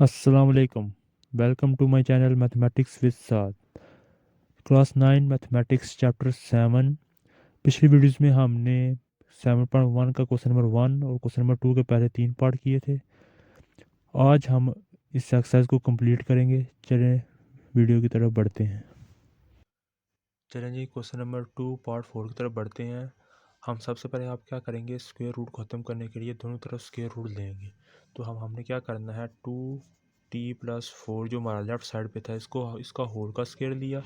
अस्सलाम वालेकुम। Welcome to my channel mathematics with Saad. Class 9 mathematics chapter 7। पिछली वीडियोस में हमने 7.1 का क्वेश्चन नंबर 1 और क्वेश्चन नंबर 2 के पहले 3 पार्ट किए थे। आज हम इस एक्सरसाइज को कंप्लीट करेंगे। चलें वीडियो की तरफ बढ़ते हैं। चलें जी, क्वेश्चन नंबर 2 पार्ट 4 की तरफ बढ़ते हैं। हम सबसे पहले आप क्या करेंगे, स्क्वायर रूट खत्म करने के लिए दोनों तरफ स्क्वायर रूट लेंगे। तो हमने क्या करना है, 2t+4 जो हमारा लेफ्ट साइड पे था इसका होल का स्क्वायर लिया,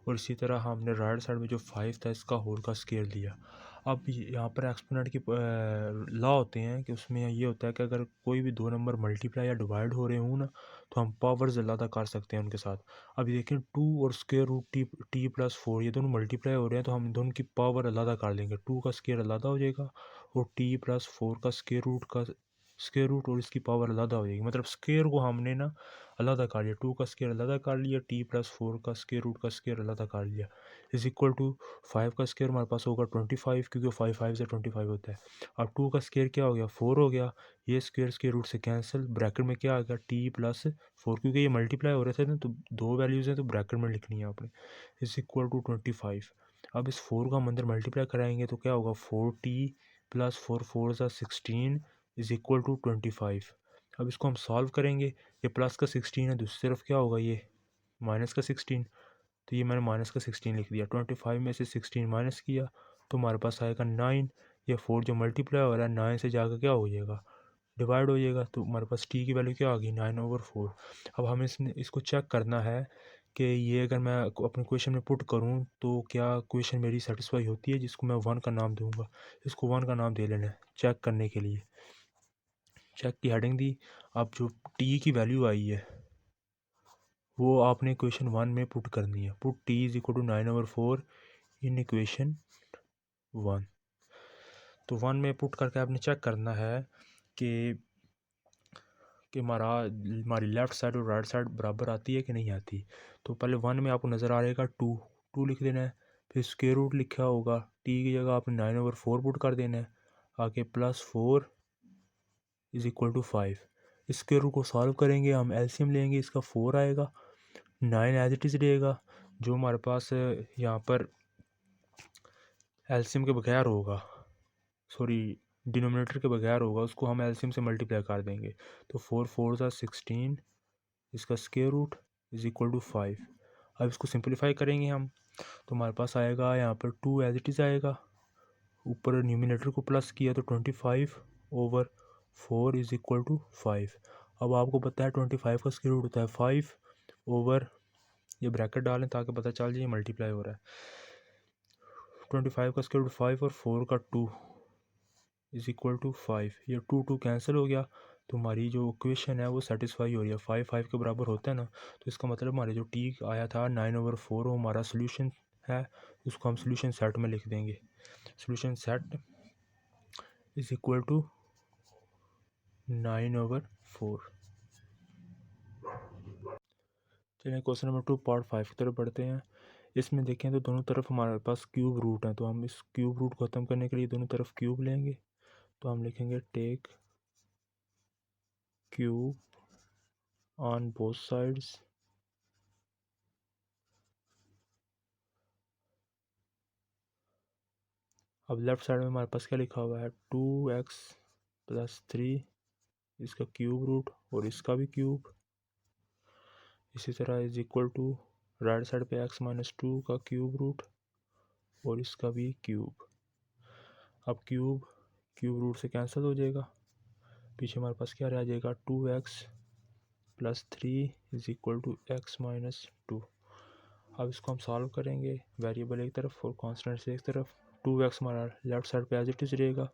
और इसी तरह हमने राइट साइड में जो 5 था इसका होल का स्क्वायर लिया। अब यहाँ पर एक्सपोनेंट की लॉ होते हैं कि उसमें ये होता है कि अगर कोई भी दो नंबर मल्टीप्लाई या डिवाइड हो रहे हों ना, तो हम पावर्स ज़्यादा कर सकते हैं उनके साथ। अभी देखें, 2 और स्क्वायर रूट t+4 ये दोनों मल्टीप्लाई हो रहे हैं, तो हम दोनों की पावर अलग कर लेंगे। 2 का स्क्वायर अलग हो जाएगा और t+4 का स्क्वायर रूट और इसकी पावर अलग हो जाएगी। मतलब स्क्वायर को हमने ना अलग कर लिया, 2 का स्क्वायर अलग कर लिया, t+4 का स्क्वायर रूट का स्क्वायर अलग कर लिया। इज इक्वल टू 5 का स्क्वायर हमारे पास होगा 25, क्योंकि 5 से 25 होता है। अब 2 का स्क्वायर क्या हो गया, 4 हो गया। ये स्क्वायर रूट से कैंसिल, ब्रैकेट में क्या आ गया, t+4, क्योंकि ये मल्टीप्लाई हो रहे थे ना, तो दो वैल्यूज़ हैं तो ब्रैकेट में लिखनी है आपने। Is equal to 25। अब इस 4 का हम अंदर मल्टीप्लाई कराएंगे तो क्या होगा, 4t+4 4 ज़ा 16 इज इक्वल टू 25। अब इसको हम सॉल्व करेंगे। ये प्लस का 16 है, दूसरी तरफ क्या होगा, ये माइनस का 16। तो ये मैंने माइनस का 16 लिख दिया। 25 में से 16 माइनस किया तो हमारे पास आएगा 9। ये 4 जो मल्टीप्लाई हो रहा है 9 से जाकर क्या हो जाएगा, डिवाइड हो जाएगा। तो हमारे पास टी की वैल्यू क्या आ गई, 9/4। अब हमें इसको चेक करना है कि ये अगर मैं अपने क्वेश्चन में पुट करूँ तो क्या क्वेश्चन मेरी सेटिस्फाई होती है, जिसको मैं 1 का नाम दूंगा। इसको 1 का नाम दे लेना है चेक करने के लिए। चेक की हेडिंग दी। अब जो टी की वैल्यू आई है वो आपने क्वेश्चन 1 में पुट करनी है। Put t is equal to 9/4 in equation 1। तो 1 में पुट करके आपने चेक करना है कि हमारी लेफ़्ट साइड और राइट साइड बराबर आती है कि नहीं आती। तो पहले 1 में आपको नज़र आ रहेगा 2 लिख देना है। फिर स्क्वायर रूट लिखा होगा, टी की जगह आपने 9/4 पुट कर देना है। आगे +4 इज इक्वल टू 5। इस स्क्वायर रूट को सॉल्व करेंगे, हम एलसीएम लेंगे, इसका 4 आएगा। 9 एज इट इज़ रहेगा। जो हमारे पास यहाँ पर एलसीएम के बगैर होगा, सॉरी डिनोमिनेटर के बगैर होगा, उसको हम एलसीएम से मल्टीप्लाई कर देंगे। तो 4 4 ज़ा 16 इसका square root is equal to 5। अब इसको सिंपलीफाई करेंगे हम, तो हमारे पास आएगा यहाँ पर 2 एज इट इज़ आएगा। ऊपर न्यूमिनेटर को प्लस किया तो 25/4 इज इक्वल टू 5। अब आपको पता है 25 का स्क्वायर रूट होता है 5 ओवर, ये ब्रैकेट डालें ताकि पता चल जाए मल्टीप्लाई हो रहा है। 25 का स्क्वायर रूट 5 और 4 का 2 इज इक्वल टू 5। ये 2 कैंसिल हो गया, तो हमारी जो इक्वेशन है वो सेटिस्फाई हो रही है। 5 के बराबर होता है ना, तो इसका मतलब हमारे जो टी आया था 9/4 वो हमारा सोल्यूशन है। उसको हम सोल्यूशन सेट में लिख देंगे। Solution set is equal to 9/4। चलिए क्वेश्चन नंबर 2 पार्ट 5 की तरफ बढ़ते हैं। इसमें देखें तो दोनों तरफ हमारे पास क्यूब रूट है, तो हम इस क्यूब रूट को ख़त्म करने के लिए दोनों तरफ क्यूब लेंगे। तो हम लिखेंगे take cube on both sides. अब लेफ्ट साइड में हमारे पास क्या लिखा हुआ है, 2x+3 इसका क्यूब रूट और इसका भी क्यूब। इसी तरह is equal to right side पे x-2 का क्यूब रूट और इसका भी क्यूब। अब क्यूब रूट से कैंसिल हो जाएगा, पीछे हमारे पास क्या रह जाएगा, 2x+3 is equal to x-2। अब इसको हम सॉल्व करेंगे, वेरिएबल एक तरफ और कॉन्स्टेंट एक तरफ। 2x हमारा लेफ्ट साइड पे एज इट इज़ रहेगा।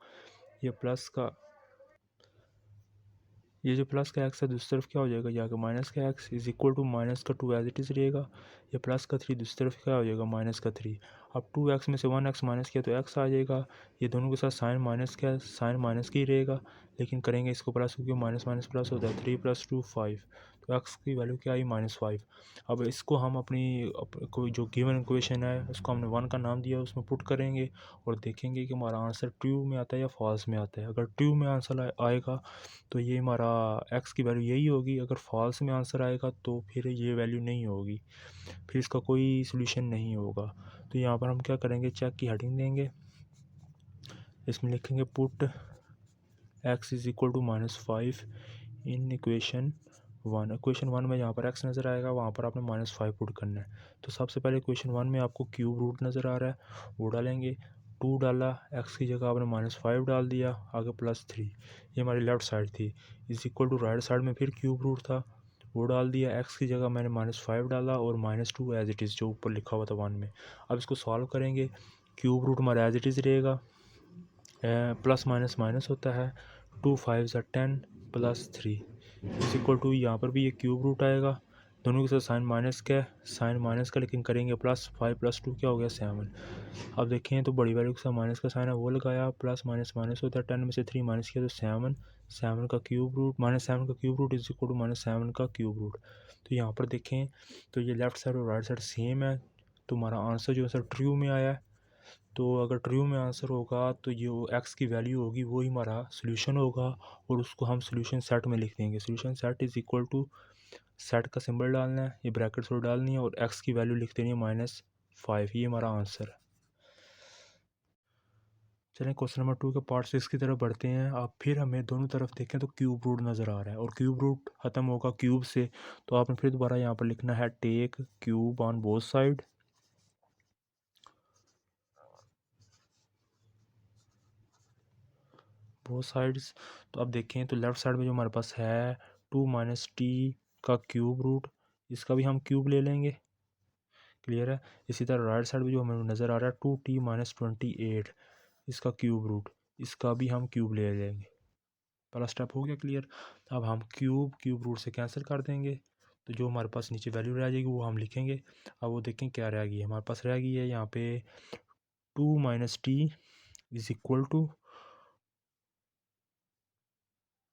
ये जो प्लस का x है दूसरी तरफ क्या हो जाएगा, ये आगे माइनस का x is equal to minus का 2 एज इट इज़ रहेगा। ये प्लस का 3 दूसरी तरफ क्या हो जाएगा, माइनस का 3। अब 2x में से 1x माइनस किया तो x आ जाएगा। ये दोनों के साथ साइन माइनस का साइन माइनस का ही रहेगा, लेकिन करेंगे इसको प्लस, क्योंकि माइनस माइनस प्लस होता है। 3 + 2 5, तो एक्स की वैल्यू क्या आई -5। अब इसको हम कोई जो गिवन इक्वेशन है उसको हमने 1 का नाम दिया, उसमें पुट करेंगे और देखेंगे कि हमारा आंसर ट्रू में आता है या फॉल्स में आता है। अगर ट्रू में आंसर आएगा तो ये हमारा एक्स की वैल्यू यही होगी, अगर फॉल्स में आंसर आएगा तो फिर ये वैल्यू नहीं होगी, फिर इसका कोई सोल्यूशन नहीं होगा। तो यहाँ पर हम क्या करेंगे, चेक की हेडिंग देंगे, इसमें लिखेंगे put x is equal to -5 in equation 1। Equation 1 में जहाँ पर x नज़र आएगा वहाँ पर आपने -5 पुट करना है। तो सबसे पहले इक्वेशन 1 में आपको क्यूब रूट नज़र आ रहा है, वो डालेंगे। 2 डाला, x की जगह आपने -5 डाल दिया, आगे +3, ये हमारी लेफ़्ट साइड थी। Is equal to right side में फिर क्यूब रूट था, वो डाल दिया। x की जगह मैंने -5 डाला और -2 एज इट इज़ जो ऊपर लिखा हुआ था 1 में। अब इसको सॉल्व करेंगे, क्यूब रूट हमारा एज इट इज़ रहेगा, प्लस माइनस माइनस होता है, 2 5 ज़ा 10 +3 इज इक्वल टू, यहाँ पर भी ये क्यूब रूट आएगा, दोनों के साथ साइन माइनस का है, साइन माइनस का, लेकिन करेंगे प्लस। 5 + 2 क्या हो गया 7। अब देखें तो बड़ी वैल्यू के साथ माइनस का साइन है वो लगाया, प्लस माइनस माइनस होता है, 10 में से 3 माइनस किया तो 7, 7 का क्यूब रूट, -7 का cube root is equal to -7 का क्यूब रूट। तो यहाँ पर देखें तो ये लेफ़्ट साइड और राइट साइड सेम है, तो हमारा आंसर जो है सर ट्रू में आया है। तो अगर ट्रू में आंसर होगा तो जो एक्स की वैल्यू होगी वो ही हमारा सोल्यूशन होगा, और उसको हम सोल्यूशन सेट में लिख देंगे। Solution set is equal to, set का सिंबल डालना है, ये ब्रैकेट्स और डालनी है, और एक्स की वैल्यू लिख देनी है -5, ये हमारा आंसर है। चलें क्वेश्चन नंबर 2 के पार्ट 6 की तरफ बढ़ते हैं। आप फिर हमें दोनों तरफ देखें तो क्यूब रूट नज़र आ रहा है, और क्यूब रूट ख़त्म होगा क्यूब से, तो आपने फिर दोबारा यहाँ पर लिखना है take cube on both side. Both sides, तो अब देखें तो लेफ़्ट साइड में जो हमारे पास है 2 - t का क्यूब रूट, इसका भी हम क्यूब ले लेंगे, क्लियर है। इसी तरह राइट साइड में जो हमें नज़र आ रहा है 2t - 28, इसका क्यूब रूट, इसका भी हम क्यूब ले लेंगे। पहला स्टेप हो गया क्लियर। अब हम क्यूब रूट से कैंसिल कर देंगे, तो जो हमारे पास नीचे वैल्यू रह जाएगी वो हम लिखेंगे। अब वो देखें क्या रह गई है, हमारे पास रह गई है यहाँ पे 2 - t is equal to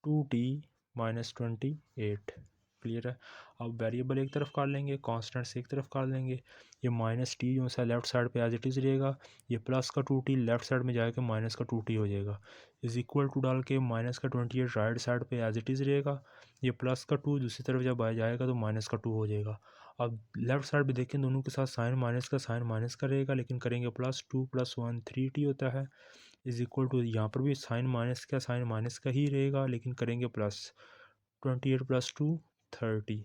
2t - 28, clear है। अब वेरिएबल एक तरफ कर लेंगे, कॉन्स्टेंट्स एक तरफ कर लेंगे। ये -t जो सा लेफ़्ट साइड पे एज इट इज़ रहेगा, ये प्लस का 2t लेफ़्ट साइड में जाएगा माइनस का 2t हो जाएगा, इज़ इक्वल टू डाल के माइनस का 28 राइट साइड पे एज इट इज़ रहेगा, ये प्लस का 2 दूसरी तरफ जब आ जाएगा तो माइनस का 2 हो जाएगा। अब लेफ़्ट साइड पे देखें दोनों के साथ साइन माइनस का रहेगा, लेकिन करेंगे +2 + 1 3t होता है, इज़ इक्वल टू, यहाँ पर भी साइन माइनस का ही रहेगा, लेकिन करेंगे प्लस। 28 + 2 30।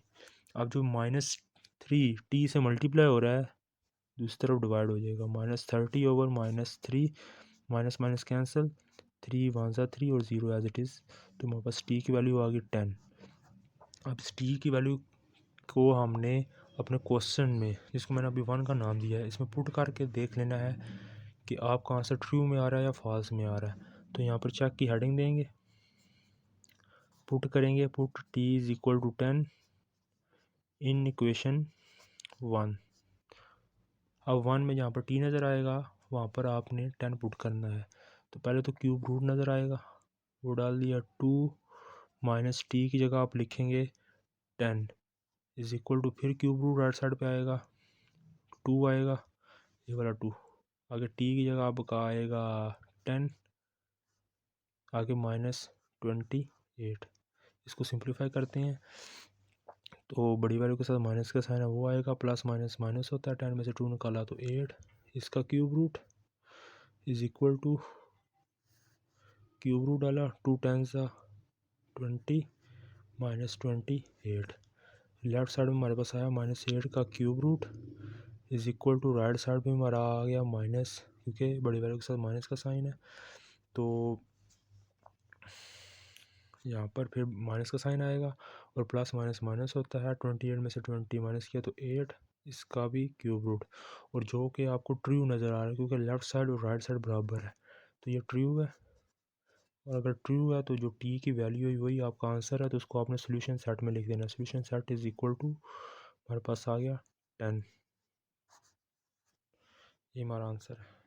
अब जो -3 t से मल्टीप्लाई हो रहा है दूसरी तरफ डिवाइड हो जाएगा, -30 ओवर -3, माइनस माइनस कैंसिल, 3 1 ज़ा 3 और 0 एज इट इज़, तो हमारे पास t की वैल्यू आ गई 10। अब इस t की वैल्यू को हमने अपने क्वेश्चन में, जिसको मैंने अभी 1 का नाम दिया है, इसमें पुट करके देख लेना है कि आपका आंसर ट्रू में आ रहा है या फॉल्स में आ रहा है। तो यहाँ पर चेक की हेडिंग देंगे, पुट करेंगे, put t is equal to 10 in equation 1। अब 1 में जहाँ पर t नज़र आएगा वहाँ पर आपने 10 पुट करना है। तो पहले तो क्यूब रूट नज़र आएगा, वो डाल दिया, 2 - t की जगह आप लिखेंगे 10 इज़ इक्वल टू, फिर क्यूब रूट राइट साइड पे आएगा, 2 आएगा, ये वाला 2, आगे t की जगह आपका आएगा 10, आगे -28। इसको सिंप्लीफाई करते हैं तो बड़ी वैल्यू के साथ माइनस का साइन है वो आएगा, प्लस माइनस माइनस होता है, 10 में से 2 निकाला तो 8, इसका cube root is equal to, cube root डाला, 2 10 20 -28, लेफ्ट साइड में हमारे पास आया -8 का cube root is equal to, right side में हमारा आ गया माइनस, क्योंकि बड़ी वैल्यू के साथ माइनस का साइन है, तो यहाँ पर फिर माइनस का साइन आएगा, और प्लस माइनस माइनस होता है, 28 में से 20 माइनस किया तो 8, इसका भी क्यूब रूट, और जो कि आपको ट्रू नज़र आ रहा है क्योंकि लेफ़्ट साइड और राइट साइड बराबर है, तो ये ट्रू है। और अगर ट्रू है तो जो t की वैल्यू है वही आपका आंसर है, तो उसको आपने सोल्यूशन सेट में लिख देना। Solution set is equal to, हमारे पास आ गया 10, ये हमारा आंसर है।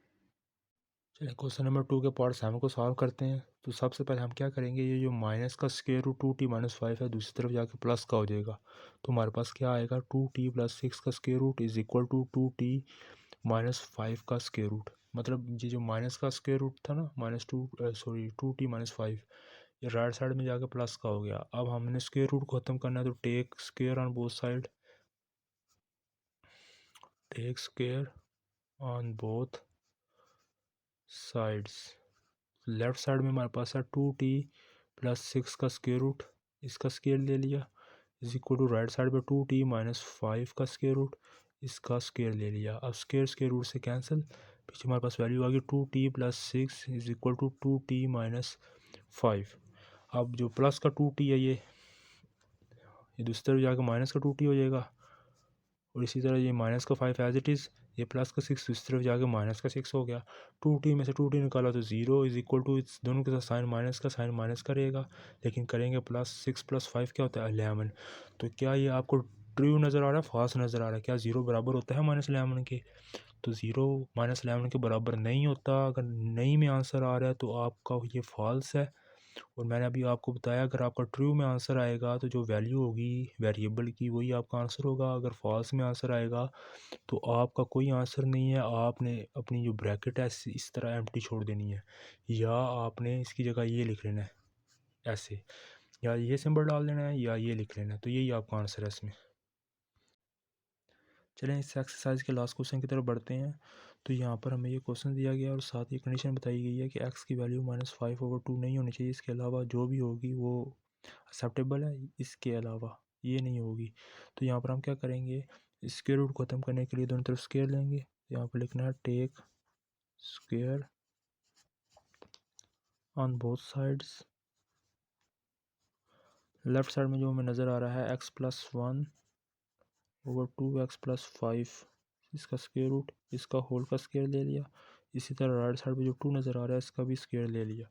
चलिए क्वेश्चन नंबर 2 के पार्ट 7 को सॉल्व करते हैं। तो सबसे पहले हम क्या करेंगे, ये जो माइनस का स्क्वायर रूट 2t माइनस 5 है दूसरी तरफ जाके प्लस का हो जाएगा। तो हमारे पास क्या आएगा, 2t प्लस 6 का square root is equal to 2t minus 5 का स्क्वायर रूट। मतलब ये जो माइनस का स्क्वायर रूट था ना, माइनस 2t माइनस 5, ये राइट साइड में जाकर प्लस का हो गया। अब हमने स्क्वायर रूट को खत्म करना है, तो take square on both side, take square on both sides. Left side में हमारे पास है 2t प्लस 6 का स्क्वायर रूट, इसका स्क्वायर ले लिया, is equal to right side पे 2t माइनस 5 का स्क्वायर रूट, इसका स्क्वायर ले लिया। अब स्क्वायर रूट से कैंसिल, पीछे हमारे पास वैल्यू आ गई 2t plus 6 is equal to 2t minus 5। अब जो प्लस का 2t है ये दूसरी तरफ जाकर माइनस का 2t हो जाएगा, और इसी तरह ये माइनस का 5 एज इट इज़, ये प्लस का 6 इस तरफ जाके माइनस का 6 हो गया। 2t में से 2t निकाला तो 0 इज इक्वल टू, इस दोनों के साथ साइन माइनस का रहेगा, लेकिन करेंगे प्लस 6 प्लस 5 क्या होता है 11। तो क्या ये आपको ट्रू नज़र आ रहा है, फॉल्स नज़र आ रहा है? क्या 0 बराबर होता है माइनस 11 के? तो 0 माइनस 11 के बराबर नहीं होता। अगर नहीं में आंसर आ रहा है तो आपका ये फॉल्स है। और मैंने अभी आपको बताया अगर आपका ट्रू में आंसर आएगा तो जो वैल्यू होगी वेरिएबल की वही आपका आंसर होगा। अगर फॉल्स में आंसर आएगा तो आपका कोई आंसर नहीं है, आपने अपनी जो ब्रैकेट है इस तरह एम्प्टी छोड़ देनी है, या आपने इसकी जगह ये लिख लेना है ऐसे, या ये सिंबल डाल देना है या ये लिख लेना है। तो यही आपका आंसर है इसमें। चलें इस एक्सरसाइज के लास्ट क्वेश्चन की तरफ बढ़ते हैं। तो यहाँ पर हमें ये क्वेश्चन दिया गया और साथ ही कंडीशन बताई गई है कि x की वैल्यू -5/2 नहीं होनी चाहिए, इसके अलावा जो भी होगी वो एक्सेप्टेबल है, इसके अलावा ये नहीं होगी। तो यहाँ पर हम क्या करेंगे, स्क्वायर रूट ख़त्म करने के लिए दोनों तरफ स्क्वायर लेंगे। यहाँ पर लिखना है take square on both sides. Left side में जो हमें नज़र आ रहा है x+1/2x+5, इसका स्क्वायर रूट, इसका होल का स्क्वायर ले लिया। इसी तरह राइट साइड पे जो 2 नज़र आ रहा है इसका भी स्क्वायर ले लिया।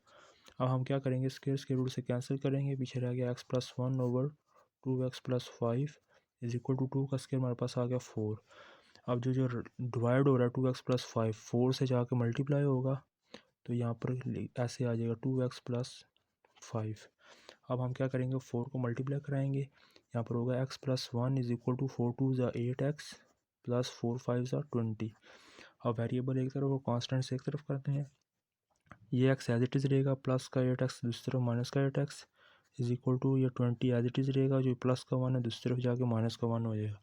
अब हम क्या करेंगे, स्क्वायर रूट से कैंसिल करेंगे, पीछे रह गया x+1/2x+5 इज इक्वल टू 2 का स्क्वायर हमारे पास आ गया 4। अब जो डिवाइड हो रहा है 2x+5 4 से जाकर मल्टीप्लाई होगा, तो यहाँ पर ऐसे आ जाएगा 2x+5। अब हम क्या करेंगे, 4 को मल्टीप्लाई कराएंगे, यहाँ पर होगा x+1 is equal to 4×2 = 8x plus 4×5 = 20। अब वेरिएबल एक तरफ और कांस्टेंट्स एक तरफ करते हैं। ये x एज इट इज़ रहेगा, प्लस का 8x दूसरी तरफ माइनस का 8x इज इक्वल टू ये 20 एज इट इज़ रहेगा, जो प्लस का 1 है दूसरी तरफ जाके माइनस का 1 हो जाएगा।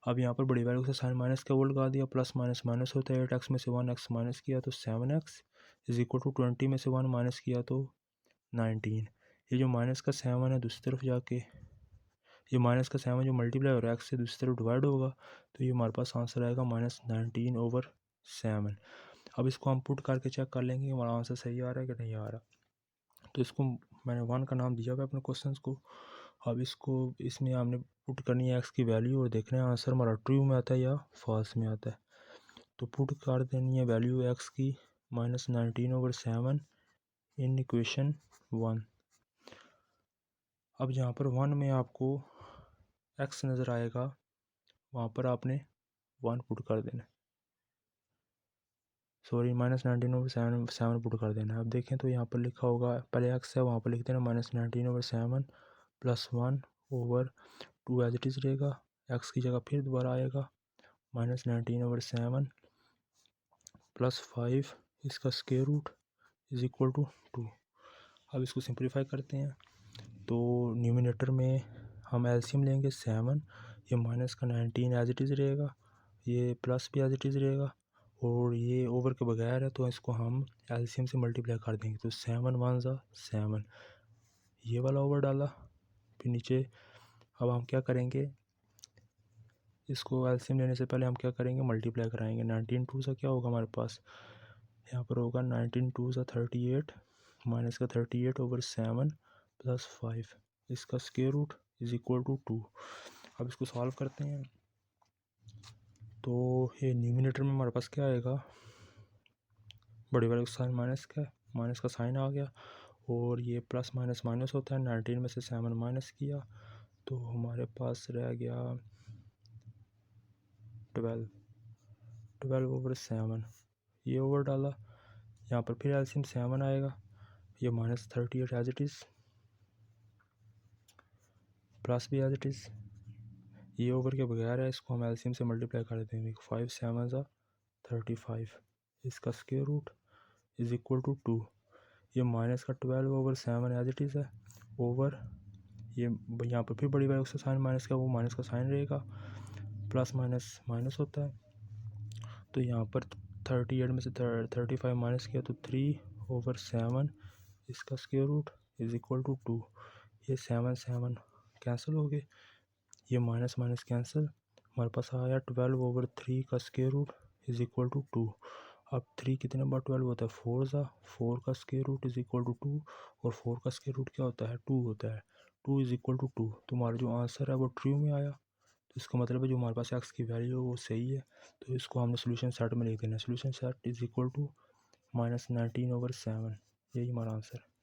अब यहाँ पर बड़ी वैल्यू से साइन माइनस का वो लगा दिया, प्लस माइनस माइनस होता है, 8x में से 1x माइनस किया तो 7x इज इक्वल टू 20 में से 1 माइनस किया तो 19। ये जो माइनस का 7 है दूसरी तरफ जाके, ये माइनस का 7 जो मल्टीप्लाई हो रहा है एक्स से दूसरी तरफ डिवाइड होगा, तो ये हमारे पास आंसर आएगा -19/7। अब इसको हम पुट करके चेक कर लेंगे हमारा आंसर सही आ रहा है कि नहीं आ रहा। तो इसको मैंने 1 का नाम दिया हुआ है अपने क्वेश्चन को। अब इसको इसमें हमने पुट करनी है एक्स की वैल्यू और देखना है आंसर हमारा ट्रू में आता है या फॉल्स में आता है। तो पुट कर देनी है वैल्यू एक्स की -19/7 इन इक्वेशन 1। अब जहाँ पर 1 में आपको एक्स नज़र आएगा वहाँ पर आपने 1 पुट कर देना, सॉरी -19/7 पुट कर देना। अब देखें तो यहाँ पर लिखा होगा, पहले एक्स है वहाँ पर लिख देना -19/7 प्लस 1/2 एज इट इज़ रहेगा, एक्स की जगह फिर दोबारा आएगा -19/7 प्लस 5 इसका square root is equal to 2। अब इसको सिंप्लीफाई करते हैं, तो न्यूमिनेटर में हम एलसीएम लेंगे 7, ये माइनस का 19 एज इट इज़ रहेगा, ये प्लस भी एज इट इज़ रहेगा, और ये ओवर के बगैर है तो इसको हम एलसीएम से मल्टीप्लाई कर देंगे। तो 7 1 ज़ा 7, ये वाला ओवर डाला, फिर नीचे। अब हम क्या करेंगे, इसको एलसीएम लेने से पहले हम क्या करेंगे, मल्टीप्लाई कराएंगे। 19 2 सा क्या होगा हमारे पास, यहाँ पर होगा 19 2 सा 38 माइनस का 38/7 प्लस 5 इसका square root is equal to 2। अब इसको सॉल्व करते हैं, तो ये न्यूमिनेटर में हमारे पास क्या आएगा, बड़ी वाले साइन माइनस का साइन आ गया, और ये प्लस माइनस माइनस होता है, 19 में से 7 माइनस किया तो हमारे पास रह गया 12/7, ये ओवर डाला, यहाँ पर फिर एलसीएम 7 आएगा, ये -38 एज इट इज़, प्लस भी एज इट इज़, ये ओवर के बगैर है, इसको हम एलसीएम से मल्टीप्लाई कर देंगे। 5 7 35, इसका square root is equal to 2। ये -12/7 एज इट इज़ है, ओवर ये यहाँ पर फिर बड़ी वैल्यू से साइन माइनस का, वो माइनस का साइन रहेगा, प्लस माइनस माइनस होता है। तो यहाँ पर 38 में से 35 माइनस किया तो 3/7, इसका square root is equal to 2। ये 7 7 कैंसिल हो गए, ये माइनस माइनस कैंसिल, हमारे पास आया 12/3 का square root is equal to 2। अब 3 कितने बार 12 होता है, 4 का square root is equal to 2, और 4 का स्क्वायर रूट क्या होता है, 2 होता है। 2 इज इक्वल टू 2, तुम्हारा जो आंसर है वो ट्रू में आया। तो इसका मतलब है जो हमारे पास एक्स की वैल्यू है वो सही है। तो इसको हमने सोल्यूशन सेट में लिख देना, solution set is equal to -19/7, यही हमारा आंसर है।